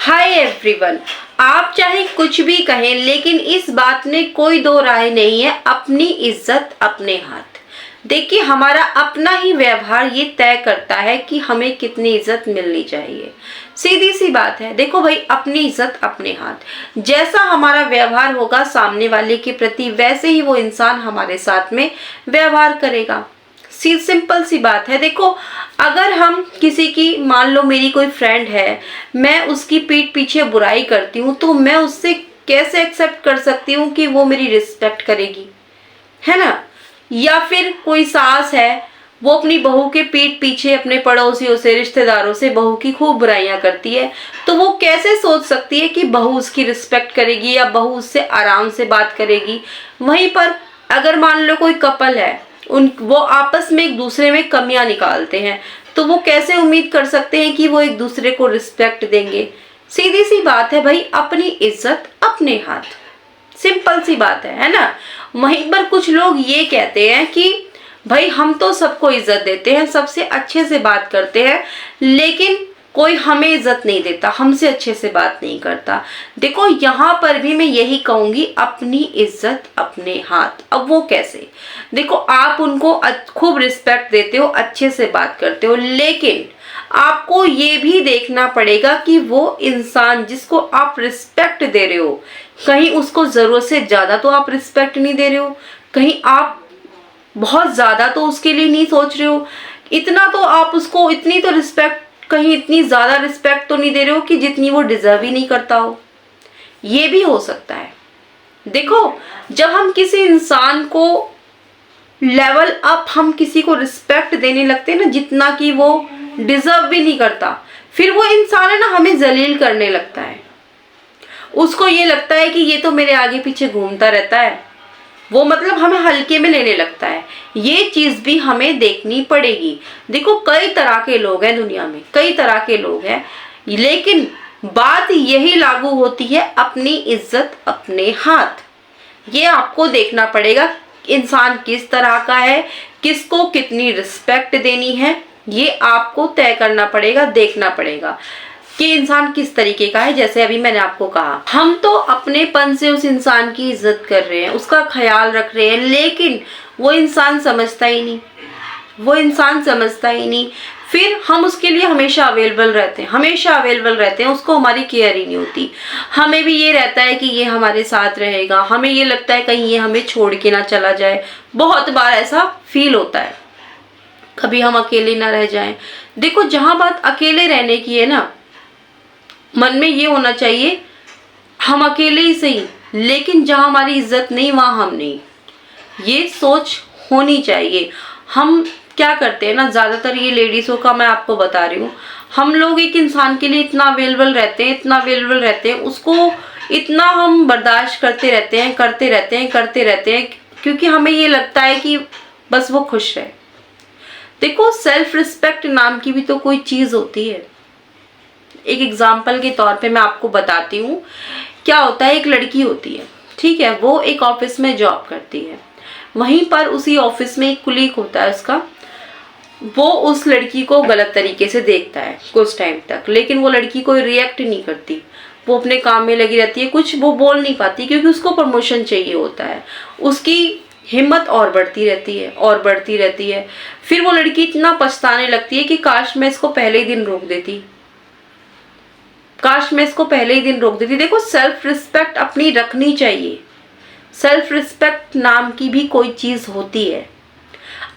Hi everyone. आप चाहे कुछ भी कहें लेकिन इस बात में कोई दो राय नहीं है, अपनी इज्जत अपने हाथ। देखिए, हमारा अपना ही व्यवहार ये तय करता है कि हमें कितनी इज्जत मिलनी चाहिए। सीधी सी बात है। देखो भाई, अपनी इज्जत अपने हाथ। जैसा हमारा व्यवहार होगा सामने वाले के प्रति, वैसे ही वो इंसान हमारे साथ में व्यवहार करेगा। सिंपल सी बात है। देखो, अगर हम किसी की, मान लो मेरी कोई फ्रेंड है, मैं उसकी पीठ पीछे बुराई करती हूँ, तो मैं उससे कैसे एक्सेप्ट कर सकती हूँ कि वो मेरी रिस्पेक्ट करेगी, है ना। या फिर कोई सास है, वो अपनी बहू के पीठ पीछे अपने पड़ोसियों से, रिश्तेदारों से बहू की खूब बुराइयां करती है, तो वो कैसे सोच सकती है कि बहू उसकी रिस्पेक्ट करेगी या बहू उससे आराम से बात करेगी। वहीं पर अगर मान लो कोई कपल है, वो आपस में एक दूसरे में कमियां निकालते हैं, तो वो कैसे उम्मीद कर सकते हैं कि वो एक दूसरे को रिस्पेक्ट देंगे। सीधी सी बात है भाई, अपनी इज्जत अपने हाथ। सिंपल सी बात है ना। वहीं पर कुछ लोग ये कहते हैं कि भाई हम तो सबको इज्जत देते हैं, सबसे अच्छे से बात करते हैं, लेकिन कोई हमें इज्जत नहीं देता, हमसे अच्छे से बात नहीं करता। देखो, यहाँ पर भी मैं यही कहूंगी, अपनी इज्जत अपने हाथ। अब वो कैसे? देखो, आप उनको खूब रिस्पेक्ट देते हो, अच्छे से बात करते हो, लेकिन आपको ये भी देखना पड़ेगा कि वो इंसान जिसको आप रिस्पेक्ट दे रहे हो, कहीं उसको जरूरत से ज्यादा तो आप रिस्पेक्ट नहीं दे रहे हो, कहीं आप बहुत ज्यादा तो उसके लिए नहीं सोच रहे हो, इतना तो आप उसको, इतनी तो रिस्पेक्ट, कहीं इतनी ज्यादा रिस्पेक्ट तो नहीं दे रहे हो कि जितनी वो डिजर्व ही नहीं करता हो। ये भी हो सकता है। देखो, जब हम किसी इंसान को लेवल अप, हम किसी को रिस्पेक्ट देने लगते हैं ना, जितना कि वो डिजर्व भी नहीं करता, फिर वो इंसान है ना हमें जलील करने लगता है। उसको ये लगता है कि ये तो मेरे आगे पीछे घूमता रहता है, वो मतलब हमें हल्के में लेने लगता है। ये चीज भी हमें देखनी पड़ेगी। देखो, कई तरह के लोग हैं दुनिया में, कई तरह के लोग हैं, लेकिन बात यही लागू होती है, अपनी इज्जत अपने हाथ। ये आपको देखना पड़ेगा इंसान किस तरह का है, किसको कितनी रिस्पेक्ट देनी है, ये आपको तय करना पड़ेगा, देखना पड़ेगा कि इंसान किस तरीके का है। जैसे अभी मैंने आपको कहा, हम तो अपनेपन से उस इंसान की इज्जत कर रहे हैं, उसका ख्याल रख रहे हैं, लेकिन वो इंसान समझता ही नहीं, वो इंसान समझता ही नहीं। फिर हम उसके लिए हमेशा अवेलेबल रहते हैं, हमेशा अवेलेबल रहते हैं, उसको हमारी केयर ही नहीं होती। हमें भी ये रहता है कि ये हमारे साथ रहेगा, हमें ये लगता है कहीं ये हमें छोड़ के ना चला जाए। बहुत बार ऐसा फील होता है, कभी हम अकेले ना रह जाएं। देखो, जहां बात अकेले रहने की है ना, मन में ये होना चाहिए हम अकेले ही सही, लेकिन जहां हमारी इज्जत नहीं वहां हम नहीं, ये सोच होनी चाहिए। हम क्या करते हैं ना, ज्यादातर ये लेडीजों का मैं आपको बता रही हूँ, हम लोग एक इंसान के लिए इतना अवेलेबल रहते हैं, इतना अवेलेबल रहते हैं, उसको इतना हम बर्दाश्त करते रहते हैं, करते रहते हैं, करते रहते हैं, क्योंकि हमें ये लगता है कि बस वो खुश रहे। देखो, सेल्फ रिस्पेक्ट नाम की भी तो कोई चीज होती है। एक एग्जाम्पल के तौर पे मैं आपको बताती हूँ। क्या होता है, एक लड़की होती है, ठीक है, वो एक ऑफिस में जॉब करती है। वहीं पर उसी ऑफिस में एक कुलीग होता है उसका, वो उस लड़की को गलत तरीके से देखता है कुछ टाइम तक, लेकिन वो लड़की कोई रिएक्ट नहीं करती, वो अपने काम में लगी रहती है, कुछ वो बोल नहीं पाती, क्योंकि उसको प्रमोशन चाहिए होता है। उसकी हिम्मत और बढ़ती रहती है और बढ़ती रहती है। फिर वो लड़की इतना पछताने लगती है कि काश मैं इसको पहले ही दिन रोक देती, काश मैं इसको पहले ही दिन रोक देती। देखो, सेल्फ रिस्पेक्ट अपनी रखनी चाहिए। सेल्फ रिस्पेक्ट नाम की भी कोई चीज होती है।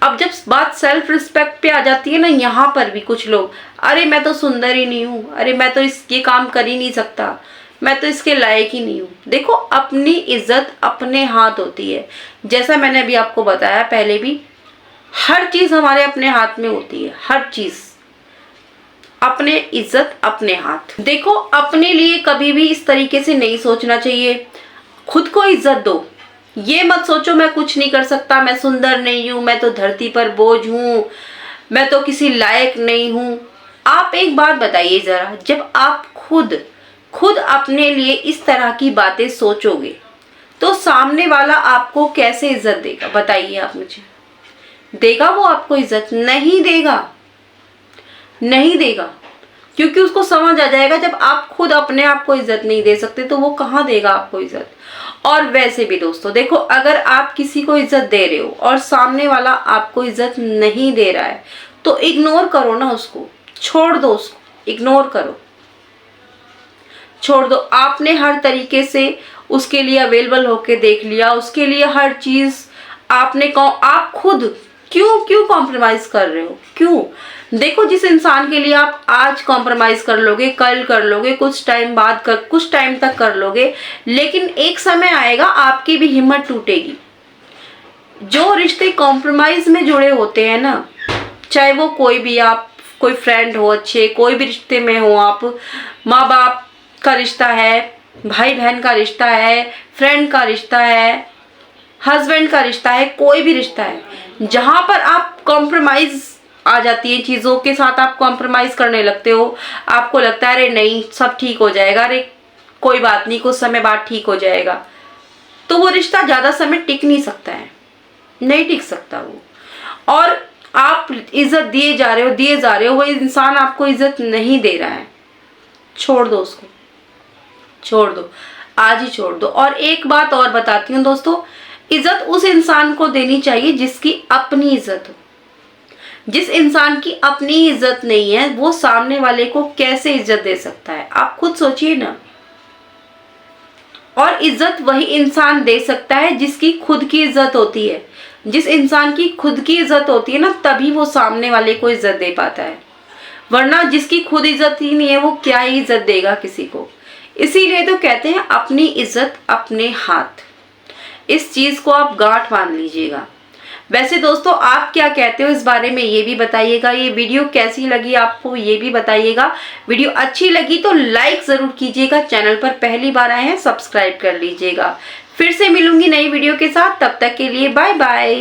अब जब बात सेल्फ रिस्पेक्ट पे आ जाती है ना, यहाँ पर भी कुछ लोग, अरे मैं तो सुंदर ही नहीं हूँ, अरे मैं तो ये काम कर ही नहीं सकता, मैं तो इसके लायक ही नहीं हूँ। देखो, अपनी इज्जत अपने हाथ होती है। जैसा मैंने अभी आपको बताया पहले भी, हर चीज हमारे अपने हाथ में होती है, हर चीज। अपने इज्जत अपने हाथ। देखो, अपने लिए कभी भी इस तरीके से नहीं सोचना चाहिए। खुद को इज्जत दो, ये मत सोचो मैं कुछ नहीं कर सकता, मैं सुंदर नहीं हूं, मैं तो धरती पर बोझ हूं, मैं तो किसी लायक नहीं हूं। आप एक बात बताइए जरा, जब आप खुद अपने लिए इस तरह की बातें सोचोगे, तो सामने वाला आपको कैसे इज्जत देगा? बताइए आप मुझे। देगा वो आपको इज्जत? नहीं देगा, नहीं देगा। क्योंकि उसको समझ आ जाएगा जब आप खुद अपने आप को इज्जत नहीं दे सकते तो वो कहाँ देगा आपको इज्जत। और वैसे भी दोस्तों देखो, अगर आप किसी को इज्जत दे रहे हो और सामने वाला आपको इज्जत नहीं दे रहा है तो इग्नोर करो ना, उसको छोड़ दो, उसको इग्नोर करो, छोड़ दो। आपने हर तरीके से उसके लिए अवेलेबल होके देख लिया, उसके लिए हर चीज आपने आप खुद क्यों कॉम्प्रोमाइज कर रहे हो, क्यों? देखो, जिस इंसान के लिए आप आज कॉम्प्रोमाइज कर लोगे, कल कर लोगे, कुछ टाइम बाद कुछ टाइम तक कर लोगे, लेकिन एक समय आएगा आपकी भी हिम्मत टूटेगी। जो रिश्ते कॉम्प्रोमाइज में जुड़े होते हैं ना, चाहे वो कोई भी, आप कोई फ्रेंड हो अच्छे, कोई भी रिश्ते में हो आप, माँ बाप का रिश्ता है, भाई बहन का रिश्ता है, फ्रेंड का रिश्ता है, हस्बैंड का रिश्ता है, कोई भी रिश्ता है, जहां पर आप कॉम्प्रोमाइज आ जाती है, चीजों के साथ आप कॉम्प्रोमाइज करने लगते हो, आपको लगता है अरे नहीं सब ठीक हो जाएगा, अरे कोई बात नहीं कुछ समय बाद ठीक हो जाएगा, तो वो रिश्ता ज्यादा समय टिक नहीं सकता है, नहीं टिक सकता वो। और आप इज्जत दिए जा रहे हो, वो इंसान आपको इज्जत नहीं दे रहा है, छोड़ दो उसको, छोड़ दो, आज ही छोड़ दो। और एक बात और बताती हूँ दोस्तों, इज्जत उस इंसान को देनी चाहिए जिसकी अपनी इज्जत हो। जिस इंसान की अपनी इज्जत नहीं है वो सामने वाले को कैसे इज्जत दे सकता है, आप खुद सोचिए ना। और इज्जत वही इंसान दे सकता है जिसकी खुद की इज्जत होती है। जिस इंसान की खुद की इज्जत होती है ना, तभी वो सामने वाले को इज्जत दे पाता है, वरना जिसकी खुद इज्जत ही नहीं है वो क्या ही इज्जत देगा किसी को। इसीलिए तो कहते हैं अपनी इज्जत अपने हाथ। इस चीज को आप गांठ बांध लीजिएगा। वैसे दोस्तों आप क्या कहते हो इस बारे में ये भी बताइएगा। ये वीडियो कैसी लगी आपको ये भी बताइएगा। वीडियो अच्छी लगी तो लाइक जरूर कीजिएगा। चैनल पर पहली बार आए हैं सब्सक्राइब कर लीजिएगा। फिर से मिलूंगी नई वीडियो के साथ, तब तक के लिए बाय बाय।